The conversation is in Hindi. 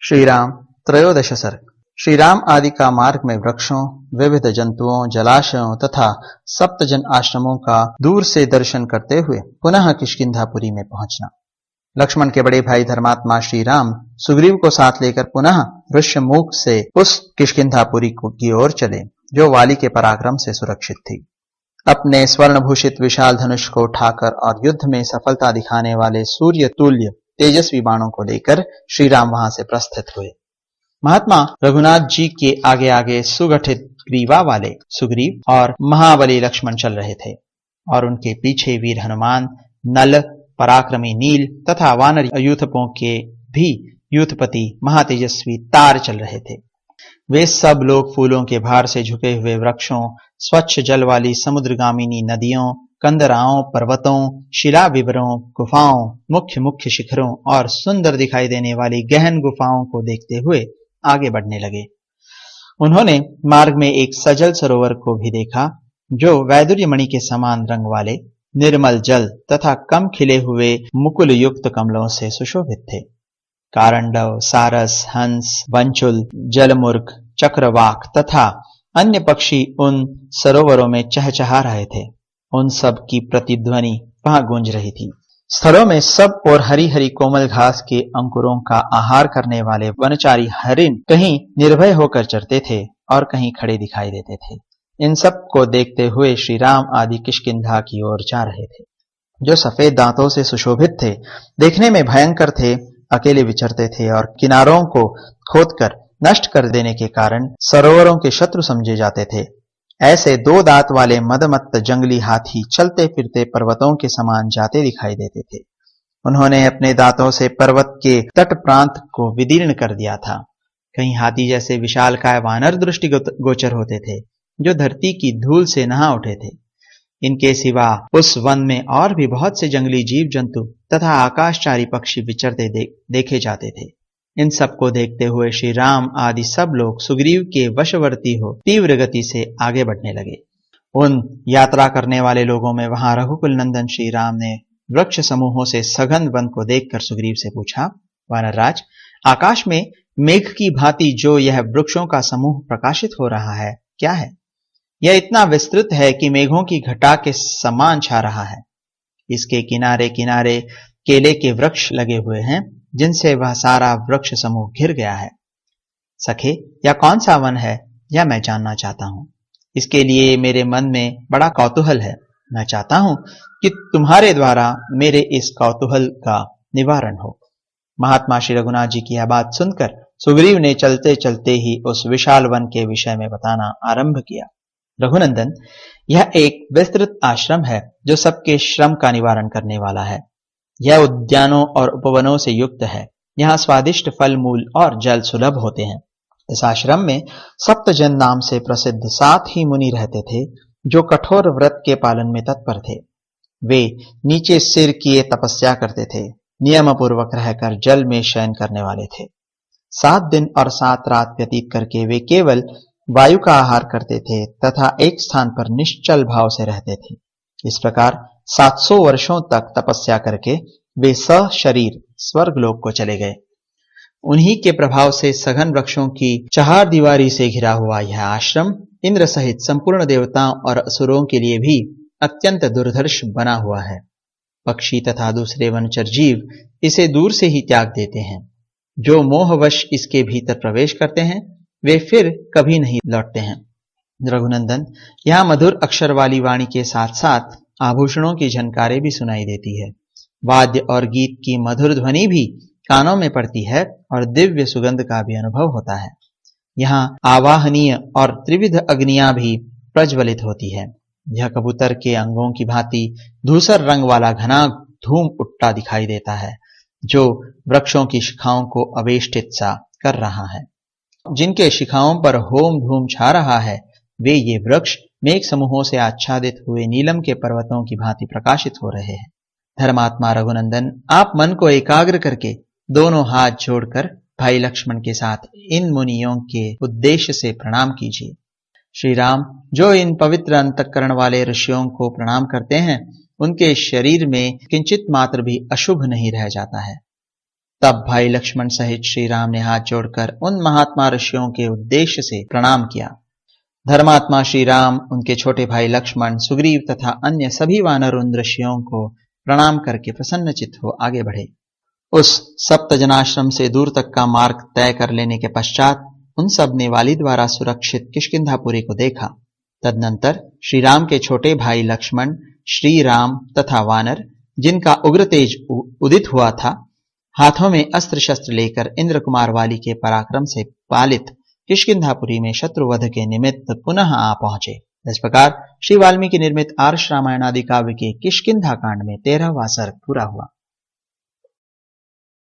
श्री राम त्रयोदश सर्ग। श्री राम आदि का मार्ग में वृक्षों, विविध जंतुओं, जलाशयों तथा सप्तजन आश्रमों का दूर से दर्शन करते हुए पुनः किष्किंधापुरी में पहुंचना। लक्ष्मण के बड़े भाई धर्मात्मा श्री राम सुग्रीव को साथ लेकर पुनः ऋष्यमुख से उस किष्किंधापुरी की ओर चले जो वाली के पराक्रम से सुरक्षित थी। अपने स्वर्णभूषित विशाल धनुष को उठाकर और युद्ध में सफलता दिखाने वाले सूर्य तुल्य तेजस्वी बाणों को लेकर श्री राम वहां से प्रस्थित हुए। महात्मा रघुनाथ जी के आगे आगे सुगठित ग्रीवा वाले सुग्रीव और महाबली लक्ष्मण चल रहे थे और उनके पीछे वीर हनुमान, नल, पराक्रमी नील तथा वानर यूथपों के भी यूथपति महातेजस्वी तार चल रहे थे। वे सब लोग फूलों के भार से झुके हुए वृक्षों, स्वच्छ जल वाली समुद्रगामिनी नदियों, कंदराओं, पर्वतों, शिला विवरों, गुफाओं, मुख्य मुख्य शिखरों और सुंदर दिखाई देने वाली गहन गुफाओं को देखते हुए आगे बढ़ने लगे। उन्होंने मार्ग में एक सजल सरोवर को भी देखा जो वैदुर्य मणि के समान रंग वाले निर्मल जल तथा कम खिले हुए मुकुल युक्त कमलों से सुशोभित थे। कारंडव, सारस, हंस, बंचुल, जलमुर्ग, चक्रवाक तथा अन्य पक्षी उन सरोवरों में चहचहा रहे थे। उन सब की प्रतिध्वनि वहां गूंज रही थी। स्थलों में सब और हरी हरी कोमल घास के अंकुरों का आहार करने वाले वनचारी हरिण कहीं निर्भय होकर चरते थे और कहीं खड़े दिखाई देते थे। इन सब को देखते हुए श्री राम आदि किष्किंधा की ओर जा रहे थे, जो सफेद दांतों से सुशोभित थे, देखने में भयंकर थे, अकेले विचरते थे और किनारों को खोदकर नष्ट कर देने के कारण सरोवरों के शत्रु समझे जाते थे। ऐसे दो दांत वाले मदमत्त जंगली हाथी चलते फिरते पर्वतों के समान जाते दिखाई देते थे। उन्होंने अपने दांतों से पर्वत के तट प्रांत को विदीर्ण कर दिया था। कहीं हाथी जैसे विशालकाय वानर दृष्टि गोचर होते थे जो धरती की धूल से नहा उठे थे। इनके सिवा उस वन में और भी बहुत से जंगली जीव जंतु तथा आकाशचारी पक्षी विचरते देखे जाते थे। इन सबको देखते हुए श्री राम आदि सब लोग सुग्रीव के वशवर्ती हो तीव्र गति से आगे बढ़ने लगे। उन यात्रा करने वाले लोगों में वहां रघुकुल नंदन श्री राम ने वृक्ष समूहों से सघन वन को देखकर सुग्रीव से पूछा, वानरराज, आकाश में मेघ की भांति जो यह वृक्षों का समूह प्रकाशित हो रहा है, क्या है? यह इतना विस्तृत है कि मेघों की घटा के समान छा रहा है। इसके किनारे किनारे केले के वृक्ष लगे हुए हैं जिनसे वह सारा वृक्ष समूह घिर गया है। सखे, यह कौन सा वन है, यह मैं जानना चाहता हूं। इसके लिए मेरे मन में बड़ा कौतूहल है। मैं चाहता हूं कि तुम्हारे द्वारा मेरे इस कौतूहल का निवारण हो। महात्मा श्री रघुनाथ जी की यह बात सुनकर सुग्रीव ने चलते चलते ही उस विशाल वन के विषय में बताना आरंभ किया। रघुनंदन, यह एक विस्तृत आश्रम है जो सबके श्रम का निवारण करने वाला है। यह उद्यानों और उपवनों से युक्त है। यहाँ स्वादिष्ट फल मूल और जल सुलभ होते हैं। इस आश्रम में सप्तजन नाम से प्रसिद्ध 7 ही मुनि रहते थे जो कठोर व्रत के पालन में तत्पर थे। वे नीचे सिर किए तपस्या करते थे, नियम पूर्वक रहकर जल में शयन करने वाले थे। 7 दिन और 7 रात व्यतीत करके वे केवल वायु का आहार करते थे तथा एक स्थान पर निश्चल भाव से रहते थे। इस प्रकार 700 वर्षों तक तपस्या करके वे सशरीर स्वर्गलोक को चले गए। उन्हीं के प्रभाव से सघन वृक्षों की चार दीवारी से घिरा हुआ यह आश्रम इंद्र सहित संपूर्ण देवताओं और असुरों के लिए भी अत्यंत दुर्धर्ष बना हुआ है। पक्षी तथा दूसरे वनचर जीव इसे दूर से ही त्याग देते हैं। जो मोहवश इसके भीतर प्रवेश करते हैं वे फिर कभी नहीं लौटते हैं। रघुनंदन, यहाँ मधुर अक्षर वाली वाणी के साथ साथ आभूषणों की झनकारें भी सुनाई देती है। वाद्य और गीत की मधुर ध्वनि भी कानों में पड़ती है और दिव्य सुगंध का भी अनुभव होता है। यहाँ आवाहनीय और त्रिविध अग्नियां भी प्रज्वलित होती है। यह कबूतर के अंगों की भांति धूसर रंग वाला घना धूम उठता दिखाई देता है जो वृक्षों की शिखाओं को अवेष्टित सा कर रहा है। जिनके शिखाओं पर होम धूम छा रहा है वे ये वृक्ष मेघ समूहों से आच्छादित हुए नीलम के पर्वतों की भांति प्रकाशित हो रहे हैं। धर्मात्मा रघुनंदन, आप मन को एकाग्र करके दोनों हाथ जोड़कर भाई लक्ष्मण के साथ इन मुनियों के उद्देश्य से प्रणाम कीजिए। श्री राम, जो इन पवित्र अंतःकरण वाले ऋषियों को प्रणाम करते हैं उनके शरीर में किंचित मात्र भी अशुभ नहीं रह जाता है। तब भाई लक्ष्मण सहित श्री राम ने हाथ जोड़कर उन महात्मा ऋषियों के उद्देश्य से प्रणाम किया। धर्मात्मा श्री राम उनके छोटे भाई लक्ष्मण, सुग्रीव तथा अन्य सभी वानर उन ऋषियों को प्रणाम करके प्रसन्नचित्त हो आगे बढ़े। उस सप्तजनाश्रम से दूर तक का मार्ग तय कर लेने के पश्चात उन सब ने वाली द्वारा सुरक्षित किष्किंधापुरी को देखा। तदनंतर श्री राम के छोटे भाई लक्ष्मण, श्री राम तथा वानर, जिनका उग्र तेज उदित हुआ था, हाथों में अस्त्र शस्त्र लेकर इंद्र कुमार वाली के पराक्रम से पालित किष्किंधापुरी में शत्रुवध के निमित्त पुनः आ पहुंचे। इस प्रकार श्री वाल्मीकि निर्मित आर्ष रामायण आदि काव्य के किष्किंधा कांड में 13वां सर्ग पूरा हुआ।